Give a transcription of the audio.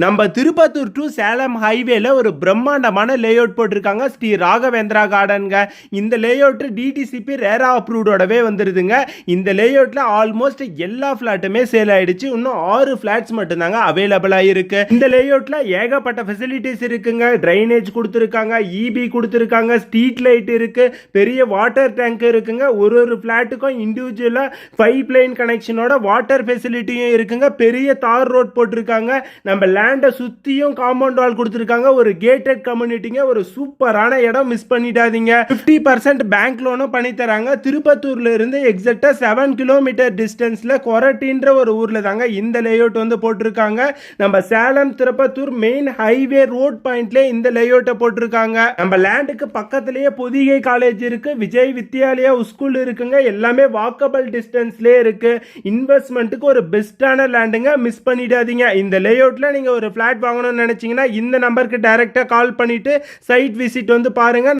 நம்ம திருப்பத்தூர் டு சேலம் ஹைவேல ஒரு பிரம்மாண்டமான லேஅவுட் போட்டிருக்காங்க. ஸ்ரீ ராகவேந்திரா கார்டனுங்க. இந்த லேஅவுட் டிடிசிபி ரேரா அப்ரூவ்டோடவே வந்துருதுங்க. இந்த லேஅவுட்ல ஆல்மோஸ்ட் எல்லா ஃபிளாட்டுமே சேல் ஆயிடுச்சு. இன்னும் 6 ஃபிளாட்ஸ் மட்டும்தாங்க அவைலபிளா இருக்கு. இந்த லேஅவுட்ல ஏகப்பட்ட ஃபெசிலிட்டிஸ் இருக்குங்க. ட்ரைனேஜ் கொடுத்துருக்காங்க, இபி கொடுத்துருக்காங்க, ஸ்ட்ரீட் லைட் இருக்கு, பெரிய வாட்டர் டேங்க் இருக்குங்க. ஒரு ஃபிளாட்டுக்கும் இண்டிவிஜுவலா பைப் லைன் கனெக்ஷனோட வாட்டர் ஃபெசிலிட்டியும் இருக்குங்க. பெரிய தார் ரோட் போட்டிருக்காங்க. நம்ம லேண்டை சுத்தியும் காம்பவுண்ட் வால் கொடுத்துருக்காங்க. ஒரு கேட்டட் கம்யூனிட்டிங்க. ஒரு சூப்பரான இடம், மிஸ் பண்ணிடாதீங்க. 50% பேங்க் லோனும் பண்ணி தராங்க. திருப்பத்தூர்ல இருந்து எக்ஸாக்டா 7 கிலோமீட்டர் டிஸ்டன்ஸ்ல கொரட்டின்ற ஒரு ஊர்ல தாங்க இந்த லேஅவுட் வந்து போட்டிருக்காங்க. நம்ம Salem Tirupattur main highway road பாயிண்ட்ல இந்த லேஅவுட்டை போட்டிருக்காங்க. நம்ம லேண்டுக்கு பக்கத்திலேயே பொதிகை காலேஜ் இருக்கு, விஜய் வித்யாலயா ஸ்கூல் இருக்குங்க. எல்லாமே வாக்கபிள் டிஸ்டன்ஸ்லயே இருக்கு. இன்வெஸ்ட்மெண்ட்டுக்கு ஒரு பெஸ்டான லேண்டுங்க, மிஸ் பண்ணிடாதீங்க. இந்த லேஅவுட்ல நீங்க ஒரு ஃபிளாட் வாங்கணும்னு நினைச்சீங்கன்னா இந்த நம்பருக்கு டைரக்டா கால் பண்ணிட்டு சைட் விசிட் வந்து பாருங்க.